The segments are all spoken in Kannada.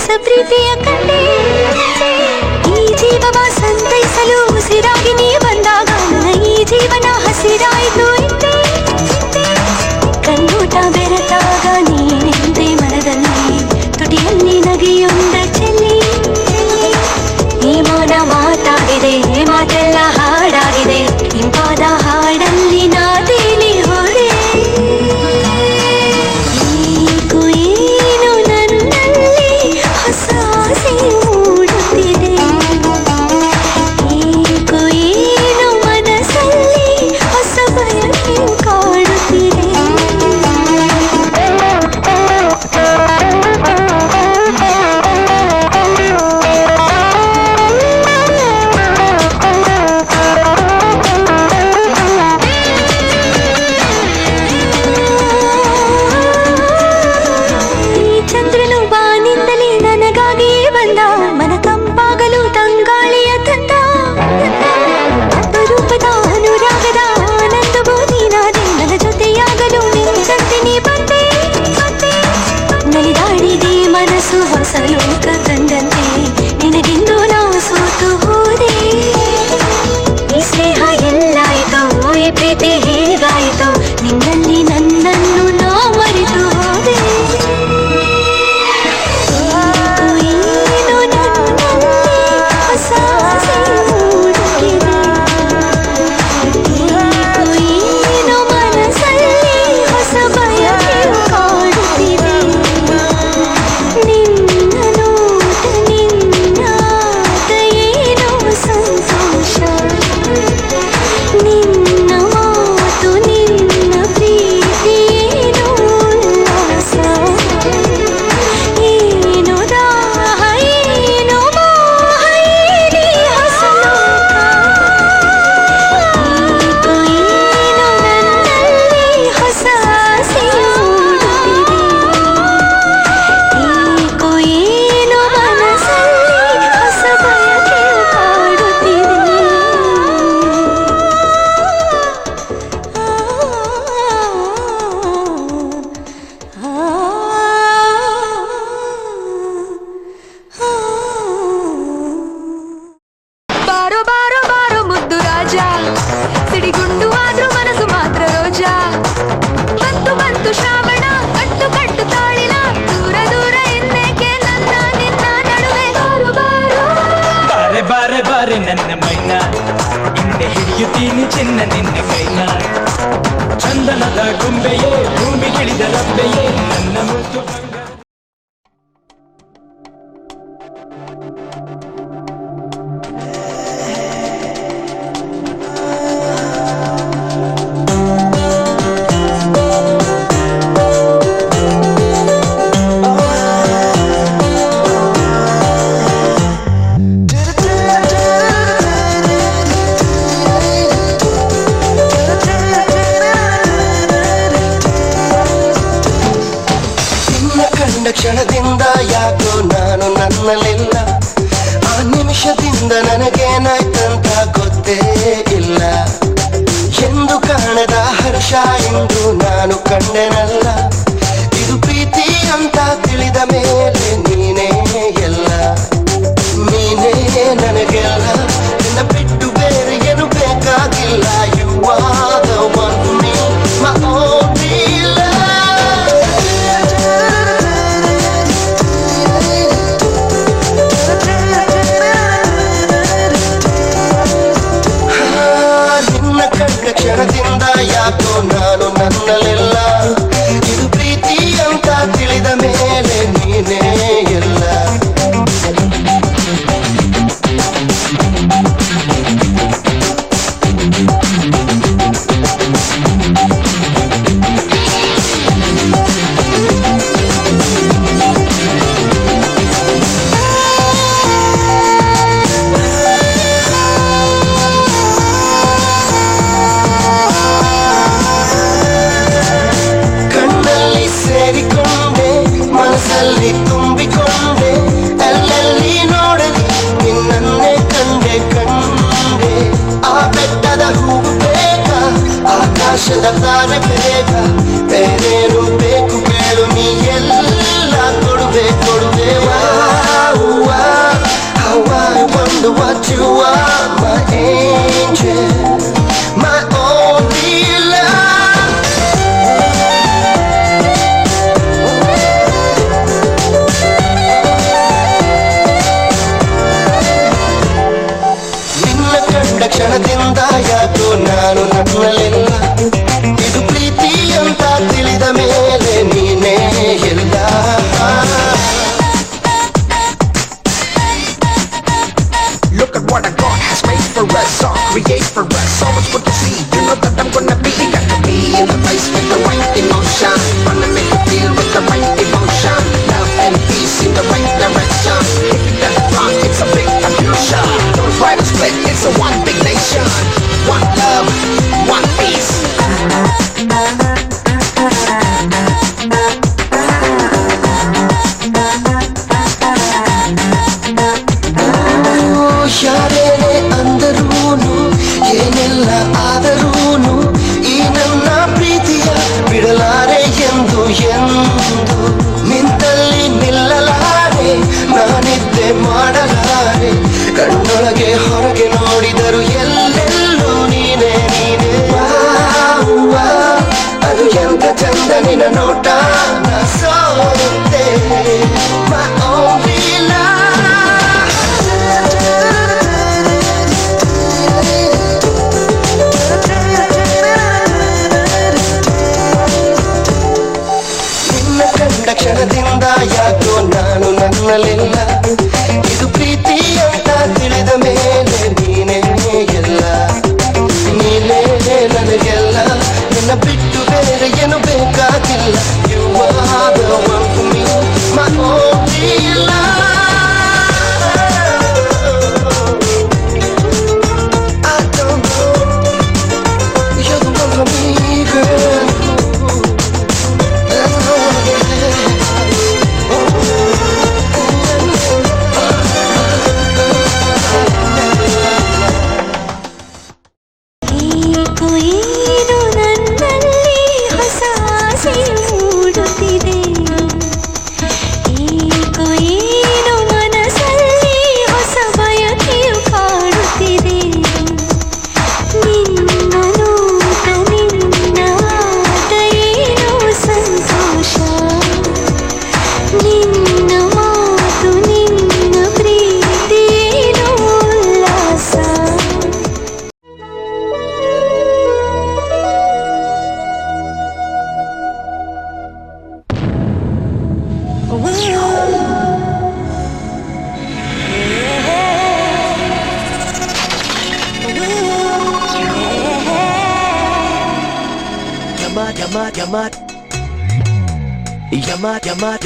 ಹೊಸ ಪ್ರೀತಿಯ ಕಂಡೆ ಈ ಜೀವವ ಸಂತೈಸಲು ಉಸಿರಾಗಿ ನೀ ಬಂದಾಗ ನನ್ನ ಈ ಜೀವನ ಹಸಿರಾಯಿತು ಇದ್ದೆ ಕಣ್ಣೂಟ ಬೆರೆತಾಗ ನೀನೆಂದೆ ಮನದಲ್ಲಿ ತುಟಿಯಲ್ಲಿ ನಗೆಯೊಂದ ಚೆಲ್ಲಿ ಈ ಮೌನ ಮಾತಾಡಿದೆ ಮಾತೆಲ್ಲ ಹಾಡಾಗಿದೆ ಇಂಪಾದ ಹಾಡಲ್ಲಿ ನಾ ತೇಲಿ ಹೋದೆ ಏನು ನನ್ನಲ್ಲಿ ಹೊಸ ಆಸೆ ಮೂಡುತ್ತಿದೆ ಏನು ಮನಸ್ಸಲ್ಲಿ ಹೊಸ ಬಯಕೆ ಕಾಡುತ್ತಿದೆ ಹೊಸ ಲೋಕ ಕಂಡಂತೆ ನಿನಗಿಂದು ನಾವು ಸೋತು ಹೋದೆ ಈ ಸ್ನೇಹ ಎಲ್ಲಾಯಿತೋ ಈ ಪ್ರೀತಿ ಹೇಗಾಯಿತೋ ನಿನ್ನಲ್ಲಿ ನನ್ನನ್ನು ನಾ ಮರೆತು ಹೋದೆ ಏನು ನನ್ನಲ್ಲಿ ಹೊಸ ಆಸೆ ಮೂಡುತ್ತಿದೆ ಏನು ಮನಸ್ಸಲ್ಲಿ ಹೊಸ ಬಯಕೆ ಕಾಡುತ್ತಿದೆ ಸಿಡಿಗುಂಡು ಆದ್ರೂ ಮನಸ್ಸು ಮಾತ್ರ ರೋಜಾ ಬಂತು ಬಂತು ಶ್ರಾವಣ ಕಟ್ಟು ಕಟ್ಟು ತಾಳಿನ ದೂರ ದೂರ ಇನ್ನೇಕೆ ನನ್ನ ನಿನ್ನ ನಡುವೆ ಬಾರೆ ಬಾರೆ ಬಾರೆ ನನ್ನ ಮೈನ ಹಿಂದೆ ಹಿಡಿಯುತ್ತೀನಿ ಚಿನ್ನ ನಿನ್ನ ಕೈನ ಚಂದನದ ಗೊಂಬೆಯೇ ಭೂಮಿಗಿಳಿದ ರಬ್ಬೆಯೇ ನನ್ನ ಮುತ್ತು ಕ್ಷಣದಿಂದ ಯಾಕೋ ನಾನು ನನ್ನಲ್ಲಿಲ್ಲ ಆ ನಿಮಿಷದಿಂದ ನನಗೇನಾಯ್ತಂತ ಗೊತ್ತೇ ಇಲ್ಲ ಎಂದು ಕಾಣದ ಹರ್ಷ ಎಂದು ನಾನು ಕಂಡೆನಲ್ಲ ಇದು ಪ್ರೀತಿ ಅಂತ ತಿಳಿದ ಮೇಲೆ ನೀನೇ ಎಲ್ಲ ನೀನೇ ನನಗೆಲ್ಲ ನಿನ್ನ ಬಿಟ್ಟು ಬೇರೆ ಏನು ಬೇಕಾಗಿಲ್ಲ ಯುವಾಗ ಒಮ್ಮೆ ಇಲ್ಲ ಕ್ಷಣದಿಂದ ಯಾಕೋ ನಾನು ನನ್ನಲ್ಲಿಲ್ಲ ಇದು ಪ್ರೀತಿ ಅಂತ ತಿಳಿದ ಮೇಲೆ ನೀನೇ ಎಲ್ಲ ತುಂಬಿಕೊಂಡೆ ಎಲ್ಲೆಲ್ಲಿ ನೋಡಲಿ ನಿನ್ನನ್ನೇ ಕಂಡೆ ಕಂಡೆ ಆ ಬೆಟ್ಟದ ಹೂವು ಬೇಕಾ ಆಕಾಶದ ತಾರೆ ಬೇಕಾ ಬೇರೇನು ಬೇಕು ಕೇಳು ನೀ ಎಲ್ಲ ಕೊಡುವೆ ಕೊಡುವೆ what you are, my angel, my only love. ನಿನ್ನ ಕಂಡ ಕ್ಷಣದಿಂದ ಯಾಕೋ ನಾನು ನನ್ನಲ್ಲಿಲ್ಲ, ಇದು ಪ್ರೀತಿ ಅಂತ ತಿಳಿದ ಮೇಲೆ ನೀನೇ ಎಲ್ಲ. Look at what God has made for us, all create for us, so much good to see. You know that I'm gonna be, got to be in the place with the right emotion. Wanna make you feel with the right emotion. Love and peace in the right direction. If you get it wrong, it's a big confusion. Don't try to split, it's a one big nation. One love, one peace. ಯಾರೇನೇ ಅಂದರೂನು ಏನೆಲ್ಲ ಆದರೂನು ಈ ನನ್ನ ಪ್ರೀತಿಯ ಬಿಡಲಾರೆ ಎಂದು ಎಂದು ನಿಂತಲ್ಲಿ ನಿಲ್ಲಲಾರೆ, ನಾನಿದ್ದೆ ಮಾಡಲಾರೆ, ಕಣ್ಣೊಳಗೆ ಹೊರಗೆ ನೋಡಿದರು ಎಲ್ಲೆಲ್ಲೂ ನೀನೇ ನೀನೇ. ಅದು ಎಂತ ಚಂದ ನಿನ್ನ ನೋಟ, ನಾ ಸೋತೆ my only love. ಕ್ಷಣದಿಂದ ಯಾಕೋ ನಾನು ನನ್ನಲ್ಲಿಲ್ಲ, ಇದು ಪ್ರೀತಿ ಅಂತ ತಿಳಿದ ಮೇಲೆ ನೀನೇ ಎಲ್ಲ, ನೀನೇ ನನಗೆಲ್ಲ, ನಿನ್ನ ಬಿಟ್ಟು ಬೇರೆ ಏನು ಬೇಕಾಗಿಲ್ಲ. You are the one for me, my only love. I don't know, you're the one for me, girl.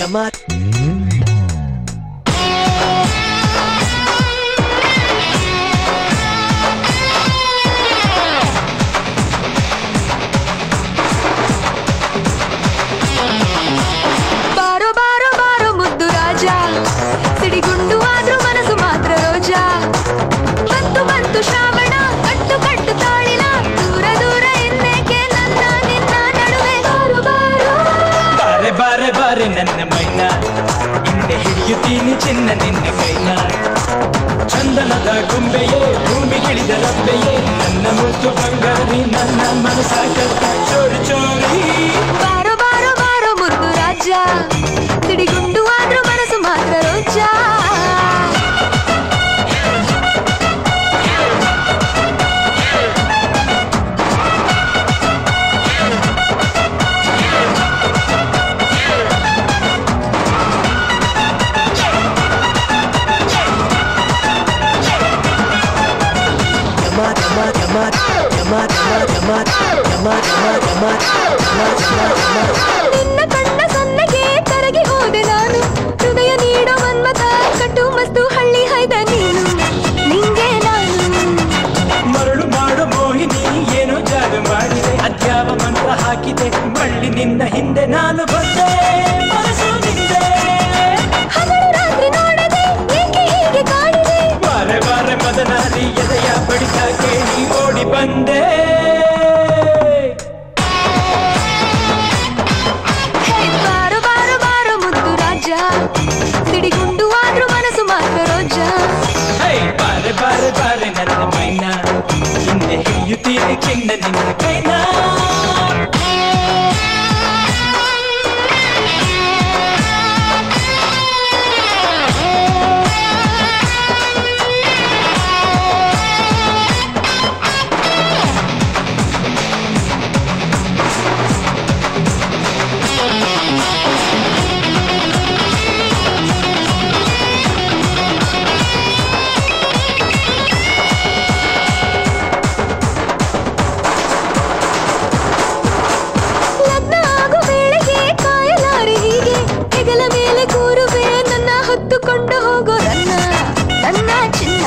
Yamat. ಬಾರೋ ಬಾರೋ ಬಾರೋ ಮುದ್ದು ರಾಜ, ಸಿಡಿಗುಂಡು ಆದ್ರೂ ಮನಸ್ಸು ಮಾತ್ರ ರೋಜಾ. ಬಂತು ಬಂತು ಶ್ರಾವಣ, ಕಟ್ಟು ಕಟ್ಟು ತಾಳಿನ, ದೂರ ದೂರ ಇನ್ನೇಕೆ ನನ್ನ ನಿನ್ನ ನಡುವೆ. ಬಾರೋ ಬಾರೋ ಬಾರೆ ಬಾರೆ ಬಾರೆ ನನ್ನ ಮೈನ, ಹಿಂದೆ ಹಿಡಿಯುತ್ತೀನಿ ಚಿನ್ನ ನಿನ್ನ ಕೈನ. ಚಂದನದ ಗೊಂಬೆಯೇ, ಭೂಮಿಗಿಳಿದ ರಬ್ಬೆಯೇ, ನನ್ನ ಮುತ್ತು ಬಂಗಾರಿ, ನನ್ನ ಮನಸ್ಸ ಕಟ್ಟ ಚೋರಿ ಚೋರಿ. ಬಾರೋ ಬಾರೋ ಬಾರೋ ಮುದ್ದು ರಾಜ, ಸಿಡಿಗುಂಡು ಆದ್ರೂ ಮನಸ್ಸು ಮಾತ್ರ ರೋಜಾ. ನಿನ್ನ ಕಣ್ಣ ಸೊನ್ನೆಗೆ ಕರಗಿ ಹೋದೆ ನಾನು, ಹೃದಯ ನೀಡೋ ಮನ್ಮತ, ಕಟ್ಟು ಮಸ್ತು ಹಳ್ಳಿ ಹೈದ ನೀನು, ನಿಂಗೆ ನಾನು. ಮರಳು ಮಾಡು ಮೋಹಿನಿ, ಏನೋ ಜಾಗ ಮಾಡಿದೆ, ಅದ್ಯಾವ ಮಂತ್ರ ಹಾಕಿದೆ, ಬಳ್ಳಿ ನಿನ್ನ ಹಿಂದೆ ನಾನು ಬಂದೆ, ಮನಸ್ಸು ನಿಂದೆ. ಹಗಲು ರಾತ್ರಿ ನೋಡದೆ ಏಕೆ ಹೀಗೆ ಕಾಡಿದೆ, ಬಾರೆ ಬಾರೆ ಮದನಾರಿ, ಎದೆಯ ಬಡಿತ ಕೇಳಿ ಓಡಿ ಬಂದೆ. ಬಾರೋ ಬಾರೋ ಬಾರೋ ಮುದ್ದು ರಾಜ, ಚಿನ್ನ ನಿನ್ನ ಕೈನ ಕೊಂಡು ಹೋಗೋ ನನ್ನ ಚಿನ್ನ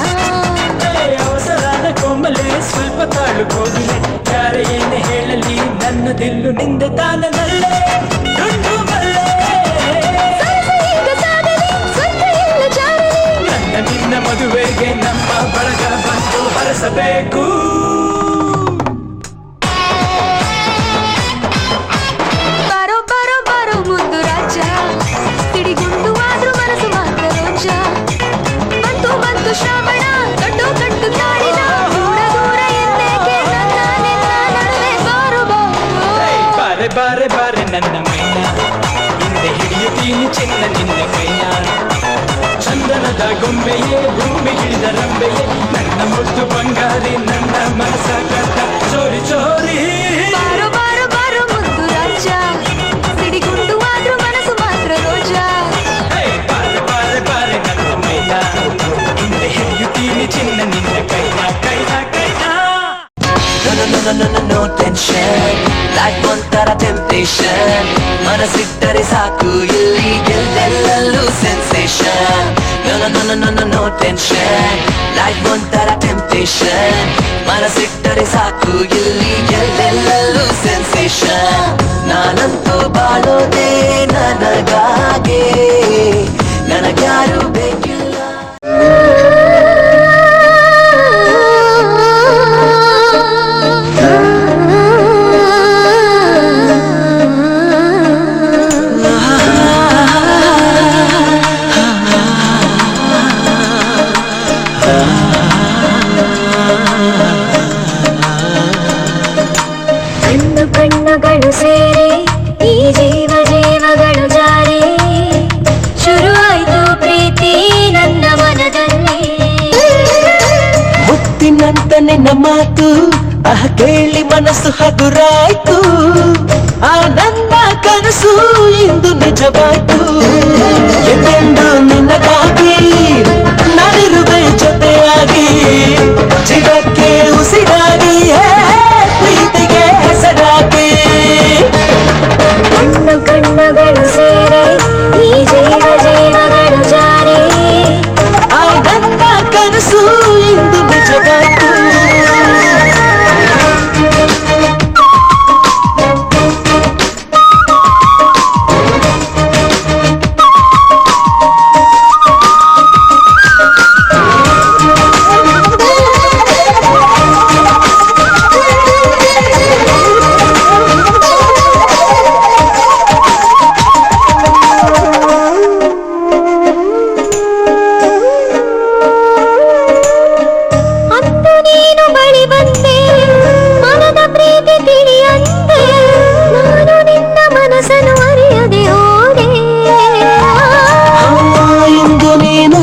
ಅವಸರಾದ ಕೋಮಲೆ ಸ್ವಲ್ಪ ತಾಳು ಹೋಗಿಲೆ ಯಾರ ಏನೇ ಹೇಳಲಿ ನನ್ನ ದಿಲ್ಲು ನಿಂದ ತಾನನಲ್ಲೇ ಡುಂಡು ಮಲ್ಲೆ ನನ್ನ ನಿನ್ನ ಮದುವೆಗೆ ನಮ್ಮ ಬಳಗ ಬಂದು ಹರಸಬೇಕು ಬಾರೋ ಬಾರೋ ಬಾರೋ ಮುದ್ದು ರಾಜ ಸಿಡಿಗುಂಡು ಆದ್ರೂ ಮನಸ್ಸು ಮಾತ್ರ ರೋಜ ಬಂತು ಬಂತು ಶ್ರಾವಣ ಕಟ್ಟು ಕಟ್ಟು ತಾಳಿನ ದೂರ ದೂರ ಎಂದೇಕೆ ನನ್ನ ನಿನ್ನ ನಡುವೆ ಬಾರೋ ಬಾರೆ ಬಾರೆ ಬಾರೆ ನನ್ನ ಮೈನ ಹಿಂದೆ ಹಿಡಿಯುತ್ತೀನಿ ಚಿನ್ನ ನಿನ್ನ ಕೈನ ಚಂದನದ ಗೊಂಬೆಯೇ ಭೂಮಿ ಹಿಡಿದ ರಂಬೆಯೇ ನನ್ನ ಮುದ್ದು ಬಂಗಾರಿ ನನ್ನ ಮನಸ ಕಟ್ಟ ಚೋರಿ ಚೋರಿ ಬಾರೋ ಬಾರೋ ಬಾರೋ ಮುದ್ದು ರಾಜ ಸಿಡಿಗುಂಡು ಆದ್ರೂ ಮನಸ್ಸು ಮಾತ್ರ ರೋಜ ಬಾರೆ ಬಾರೆ ಬಾರೆ ನನ್ನ ಮೈನ ಹಿಂದೆ ಹಿಡಿಯುತ್ತೀನಿ ಚಿನ್ನ ನಿನ್ನ ಕೈನ ಕೈನ ಕೈನ No tension, life ಒಂಥರ temptation ಮನಸ್ಸಿಟ್ಟರೆ ಸಾಕು ಇಲ್ಲಿ ಎಲ್ಲೆಲ್ಲೂ sensation No tension, life ಒಂಥರ temptation ಮನಸ್ಸಿಟ್ಟರೆ ಸಾಕು ಇಲ್ಲಿ ಎಲ್ಲೆಲ್ಲೂ sensation ನಾನಂತೂ ಬಾಳೋದೇ ನನಗಾಗೆ ನನಗ್ಯಾರು ಬೇಕಿಲ್ಲ ಕಣ್ಣುಗಳು ಸೇರಿ ಈ ಜೀವಗಳು ಜಾರಿ ಶುರುವಾಯ್ತು ಪ್ರೀತಿ ನನ್ನ ಮನದಲ್ಲಿ ಮುತ್ತಿನಂತ ನಿನ್ನ ಮಾತು ಕೇಳಿ ಮನಸ್ಸು ಹಗುರಾಯ್ತು ಆ ನನ್ನ ಕನಸು ಇಂದು ನಿಜವಾಯ್ತು ಎಂದೆಂದು ನಿನ್ನಗಾಗಿ ನಾನಿರುವೆ ಜೊತೆಯಾಗಿ ಜೀವಕ್ಕೆ ಉಸಿರಾಗಿ ಪ್ರೀತಿಗೆ ಹೆಸರಾಗಿ ಕಣ್ಣುಗಳು ಸೇರಿ ಈ ಜೀವಗಳು ಜಾರಿ ಆ ನನ್ನ ಕನಸು ಇಂದು ನಿಜವಾಯ್ತು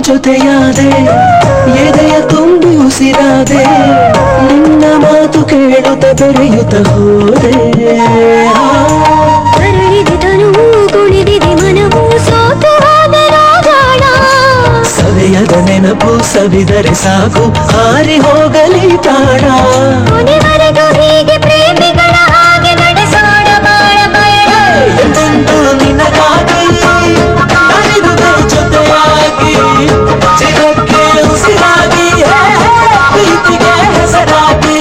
ಜೊತೆಯಾದೆ ಎದೆಯ ತುಂಬಿ ಉಸಿರಾದೆ ನಿನ್ನ ಮಾತು ಕೇಳುತ್ತ ಬೆರೆಯುತ್ತ ಹೋದೆ ಕುಣಿದಿದೆ ಮನವು ಸೋತು ಸವಿಯದ ನೆನಪು ಸವಿದರೆ ಸಾಕು ಹಾರಿ ಹೋಗಲಿ ಪ್ರಾಣ ಕೊನೆವರೆಗೂ ಹೀಗೆ ಪ್ರೇಮಿಗಳ ಹಾಗೆ ನಡೆಸೋಣ ಬಾಳ ಬಯಣ ಎಂದೆಂದೂ ನಿನಗಾಗಿ ನಾನಿರುವೆ ಜೊತೆಯಾಗಿ ಜೀವಕ್ಕೆ ಉಸಿರಾಗಿ ಪ್ರೀತಿಗೆ ಹೆಸರಾಗಿ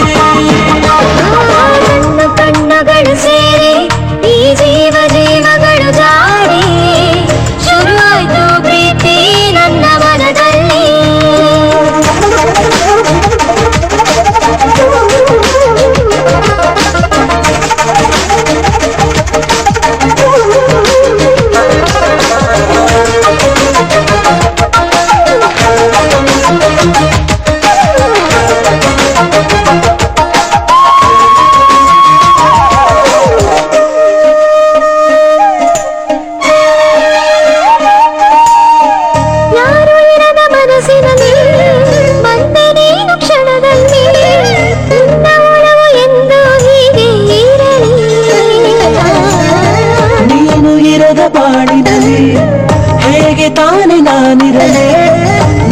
ಕಣ್ಣುಗಳು ಸೇರಿ ಈ ಜೀವಗಳು ಜಾರಿ ಶುರುವಾಯ್ತು ಪ್ರೀತಿ ನನ್ನ ಮನದಲ್ಲಿ ತಾನೆ ನಾನಿರಲೇ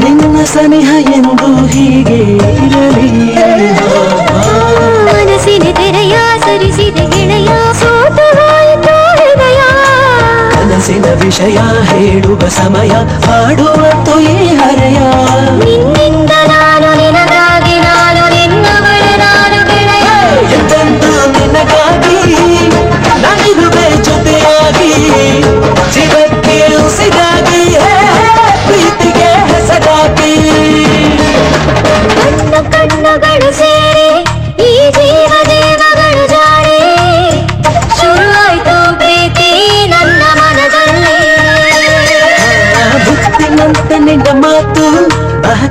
ನಿನ್ನ ಸನಿಹ ಎಂದು ಹೀಗೆ ಇರಲಿ ಮನಸ್ಸಿನ ತೆರೆಯ ಸರಿಸಿದ ಗೆಳೆಯ ಸೋತು ಹೋಯಿತು ಹೃದಯ ಕನಸಿನ ವಿಷಯ ಹೇಳುವ ಸಮಯ ಹಾಡುವತ್ತು ಈ ಹರೆಯ ನಿನ್ನಿಂದ ನಾನು ನಿನಗಾಗಿ ನಾನು ನಿನ್ನವಳ ನಾನು ಗೆಳೆಯ ಎಂದೆಂದು ನಿನಗಾಗಿ ನಾನಿರುವೆ ಜೊತೆಯಾಗಿ ಜೀವಕ್ಕೆ ಉಸಿರಾಗಿ ಪ್ರೀತಿಗೆ ಹೆಸರಾಗಿ ಕಣ್ಣುಗಳು ಸೇರಿ ಈ ಜೀವ ದೇವಗಳು ಜಾರಿ ಶುರುವಾಯ್ತು ಪ್ರೀತಿ ನನ್ನ ಮನದಲ್ಲಿ ಬುದ್ಧಿಮಂತ ನಿನ್ನ ಮಾತು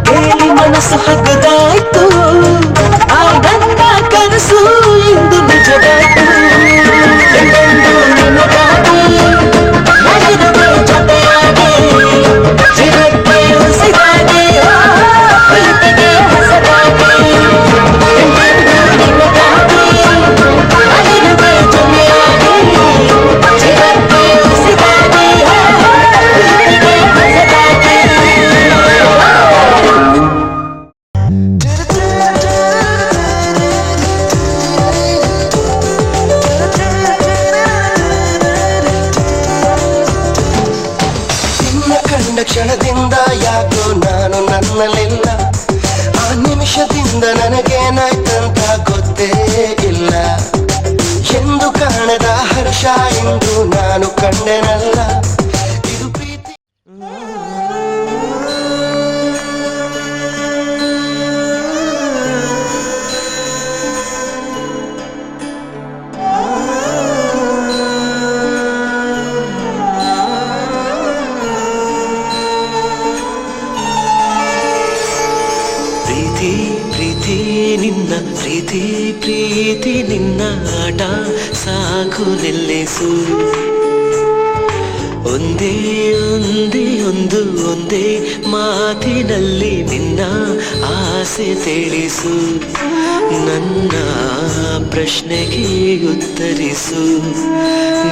ಕೇಳಿ ಮನಸ್ಸು ಹಗದಾಯ್ತು ಆ ನನ್ನ ಕನಸು ಇಂದು ನಿಜವಾಯ್ತು ಎಂದೆಂದು ನಿನಗಾಗಿ ನಾನಿರುವೆ ಜೊತೆಯಾಗಿ ಜೀವಕ್ಕೆ ಉಸಿರಾಗಿ ಪ್ರೀತಿಗೆ ಹೆಸರಾಗಿ ಎಂದೆಂದು ನಿನಗಾಗಿ ನಾನಿರುವೆ ಜೊತೆಯಾಗಿ ಜೀವಕ್ಕೆ ಉಸಿರಾಗಿ ಪ್ರೀತಿಗೆ ಹೆಸರಾಗಿ ನಿನ್ನ ಕಂಡ ಕ್ಷಣದಿಂದ ಯಾಕೋ ನಾನು ನನ್ನಲ್ಲಿಲ್ಲ ಆ ನಿಮಿಷದಿಂದ ನನಗೇನಾಯ್ತಂತ ಗೊತ್ತೇ ಇಲ್ಲ ಎಂದು ಕಾಣದ ಹರ್ಷ ಎಂದು ನಾನು ಕಂಡೆನಲ್ಲ ಇದು ಪ್ರೀತಿ ಪ್ರೀತಿ ಪ್ರೀತಿ ನಿನ್ನ ಪ್ರೀತಿ ಪ್ರೀತಿ ನಿನ್ನ ಆಟ ಸಾಕು ನಿಲ್ಲಿಸು ಒಂದೇ ಒಂದೇ ಒಂದೇ ಮಾತಿನಲ್ಲಿ ನಿನ್ನ ಆಸೆ ತಿಳಿಸು ನನ್ನ ಪ್ರಶ್ನೆಗೆ ಉತ್ತರಿಸು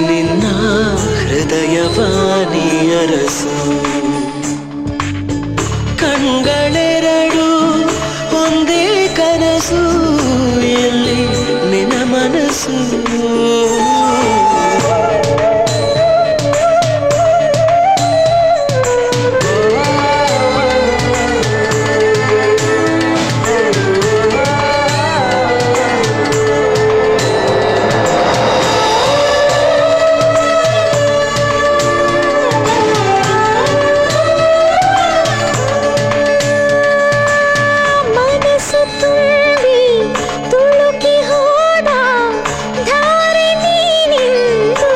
ನಿನ್ನ ಹೃದಯವಾಣಿ ಅರಸು ಕಣ್ಗಳೆರಡು ಒಂದೇ ಕನಸು ಎಲ್ಲಿ ನಿನ್ನ ಮನಸ್ಸು ಮನಸ್ಸು ತುಂಬಿ ತುಳುಕಿ ಹೋದ ಧಾರೆ ನೀನಿಂದು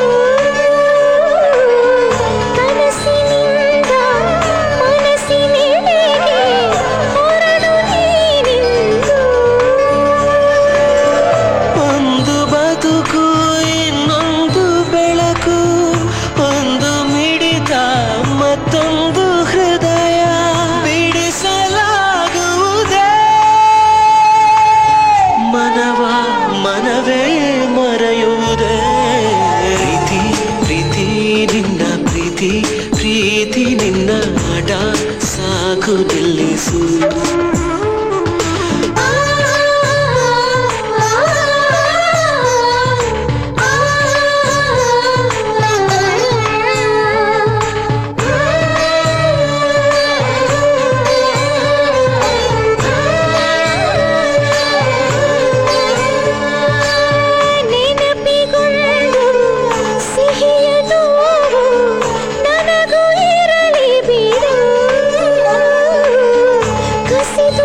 ಕನಸಿನಿಂದ ಮನಸ್ಸಿನೆಡೆಗೆ ಹೊರಡು ನೀನಿಂದು ಒಂದು ಬದುಕು ಇನ್ನೊಂದು ಬೆಳಕು ಒಂದು ಮಿಡಿತ ಮತ್ತೊಂದು ಹೃದಯ ಬಿಡಿಸಲಾಗುವುದೇ ಮನವೇ ಮರೆಯುವುದೇ ಪ್ರೀತಿ ಪ್ರೀತಿ ನಿನ್ನ ಪ್ರೀತಿ ಪ್ರೀತಿ ನಿನ್ನ ಆಟ ಸಾಕು ನಿಲ್ಲಿಸು ನೆನಪಿಗೊಂದು ಸಿಹಿಯ ನೋವು ನನಗೂ ಇರಲಿ ಬಿಡು ಕಸಿದು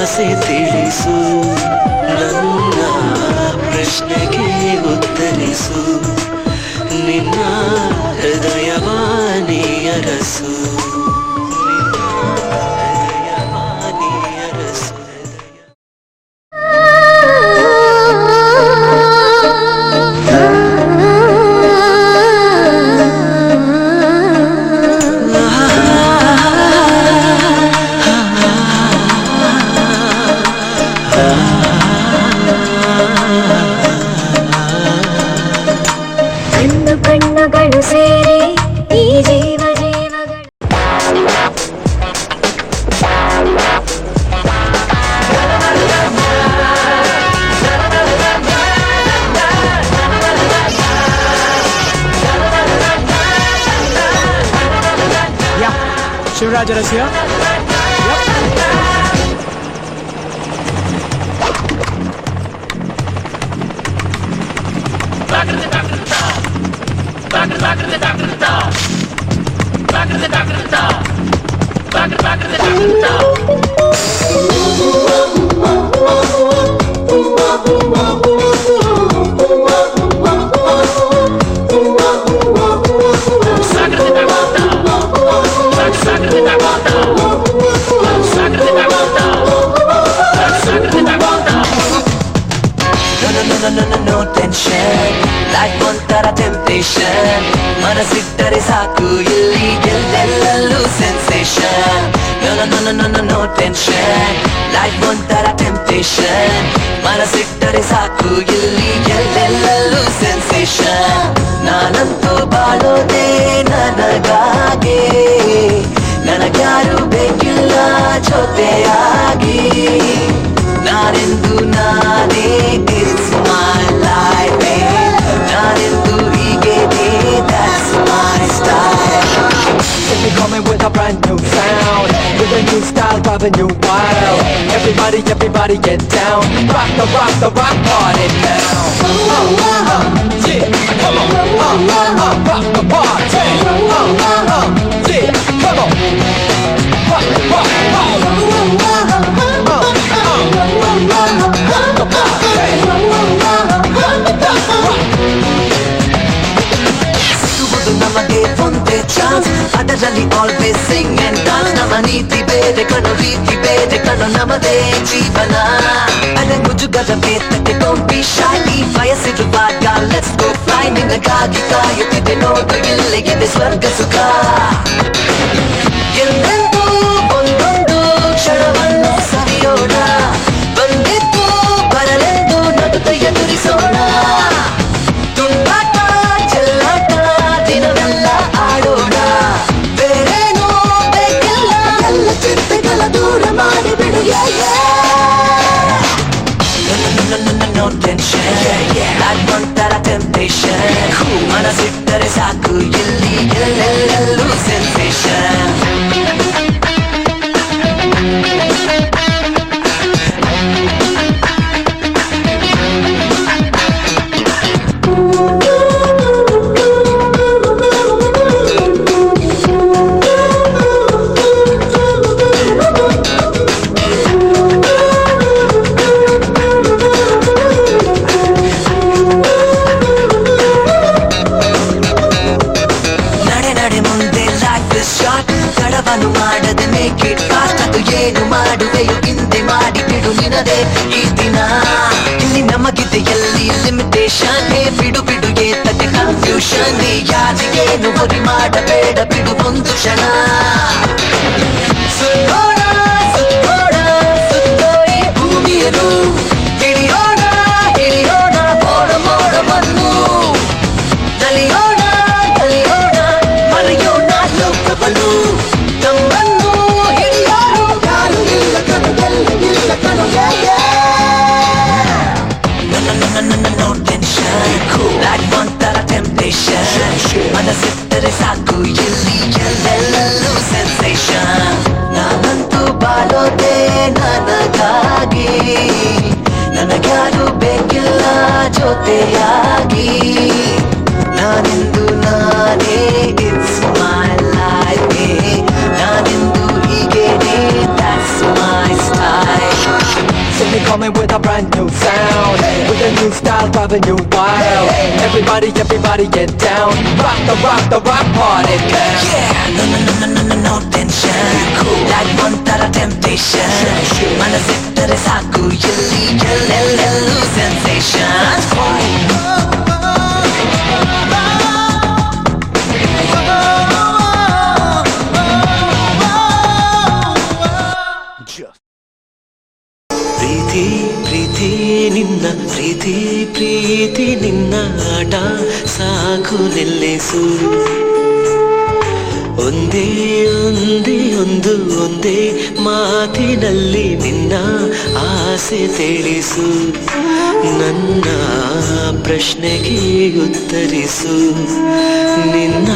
ಆಸೆ ತಿಳಿಸು ನನ್ನ ಪ್ರಶ್ನೆಗೆ ಉತ್ತರಿಸು ನಿನ್ನ ಹೃದಯವಾಣಿ ಅರಸು ಕಣ್ಣುಗಳು ಸೇರಿ ಈ ಜೀವ ಜೀವಗಳು Yeah, Shivraj Aras here. No tension, life ಒಂಥರ temptation ಮನಸ್ಸಿಟ್ಟರೆ ಸಾಕು ಇಲ್ಲಿ ಎಲ್ಲೆಲ್ಲೂ sensation No tension, life ಒಂಥರ temptation ಮನಸ್ಸಿಟ್ಟರೆ ಸಾಕು ಇಲ್ಲಿ ಎಲ್ಲೆಲ್ಲೂ sensation ನಾನಂತೂ ಬಾಳೋದೇ ನನಗಾಗಿ ನನಗ್ಯಾರು ಬೇಕಿಲ್ಲ ಜೊತೆಯಾಗಿ ನಾನೆಂದು ನಾನೇ it's my life ನಾನೆಂದು ಹೀಗೇನೆ that's my style Keep me coming with a brand new sound, with a new style, driving you wild. Everybody get down, rock the rock party now. Yeah, come on, rock the party. Yeah, come on, rock the party. ಸಿಗುವುದು ನಮಗೆ ಒಂದೇ ಚಾನ್ಸ್ ಅದರಲ್ಲಿ ಆಲ್ವೇಸ್ ಸಿಂಗ್ ಅಂಡ್ ಡಾನ್ಸ್ ನಮ್ಮ ನೀತಿ ಬೇರೆ ಕಣೋ ರೀತಿ ಬೇರೆ ಕಣೋ ನಮ್ಮದೇ ಜೀವನ ಅದೇ ಮುಜುಗರ ಬೇತಕ್ಕೆ ಡೋಂಟ್ ಬಿ ಶೈ ವಯಸ್ಸಿರುವಾಗ ಲೆಟ್ಸ್ ಗೋ ಫ್ಲೈ ನಿನಗಾಗಿ ಕಾಯುತ್ತಿದೆ ನೋಡು ಇಲ್ಲಿಗಿದೆ ಸ್ವರ್ಗ ಸುಖ ಎಲ್ಲೆಂದೂ ಒಂದೊಂದು ಕ್ಷಣವನ್ನು ಸವಿಯೋಣ ಬಂದಿದ್ದು ಬರಲೆಂದು ನಗುತ್ತ ಎದುರಿಸೋಣ ತುಂಟಾಟ ಚೆಲ್ಲಾಟ ದಿನವೆಲ್ಲ ಆಡೋಣ ಬೇರೇನೂ ಬೇಕಿಲ್ಲ ಎಲ್ಲ ಚಿಂತೆಗಳ ದೂರ ಮಾಡಿಬಿಡು No tension, life ಒಂಥರ temptation ಮನಸ್ಸಿಟ್ಟರೆ ಸಾಕು ಇಲ್ಲಿ ಎಲ್ಲೆಲ್ಲೂ sensation ತಡವನ್ನು ಮಾಡದೆ ಮೇಕ್ ಇಟ್ ಫಾಸ್ಟ್ ಅದು ಏನು ಮಾಡುವೆಯೋ ಹಿಂದೆ ಮಾಡಿ ಬಿಡು ನಿನದೇ ಈ ದಿನ ಇಲ್ಲಿ ನಮಗಿದೆ ಎಲ್ಲಿ ಲಿಮಿಟೇಷನ್ ಬಿಡು ಬಿಡು ಏತಕ್ಕೆ ಕನ್ಫ್ಯೂಷನ್ ಯಾರಿಗೇನು ಹೊರಿ ಮಾಡಬೇಡ ಬಿಡು ಒಂದು ಕ್ಷಣ ಸುತ್ತೋಣ ಸುತ್ತೋಣ ಸುತ್ತೋ ಈ ಭೂಮಿಯನ್ನು ಹಿಡಿಯೋಣ ಹಿಡಿಯೋಣ ಮೋಡ ಮೋಡವನ್ನು ಕಲಿಯೋಣ ಕಲಿಯೋಣ ಮರೆಯೋಣ ಲೋಕವನ್ನು ತಮ್ಮನ್ನು ಹಿಡಿಯೋರು ಯಾರು ಇಲ್ಲ ಕಣು ಇಲ್ಲ ಕಣು No tension, life ಒಂಥರ temptation ಮನಸ್ಸಿಟ್ಟರೆ ಸಾಕು ಇಲ್ಲಿ ಎಲ್ಲೆಲ್ಲೂ coming with a brand new sound. With a new style, driving you wild. Everybody get down. Rock the rock party, man. Yeah, no tension. Like Montara temptation. ಮನಸ್ಸಿಟ್ಟರೆ ಸಾಕು ಎಲ್ಲಿ ಎಲ್ಲೆಲ್ಲೆಲ್ಲೂ sensation. ಪ್ರೀತಿ ಪ್ರೀತಿ ನಿನ್ನ ಪ್ರೀತಿ ಪ್ರೀತಿ ನಿನ್ನ ಆಟ ಸಾಕು ನಿಲ್ಲಿಸು ಒಂದೇ ಒಂದೇ ಒಂದೇ ಮಾತಿನಲ್ಲಿ ನಿನ್ನ ಆಸೆ ತಿಳಿಸು ನನ್ನ ಪ್ರಶ್ನೆಗೆ ಉತ್ತರಿಸು ನಿನ್ನ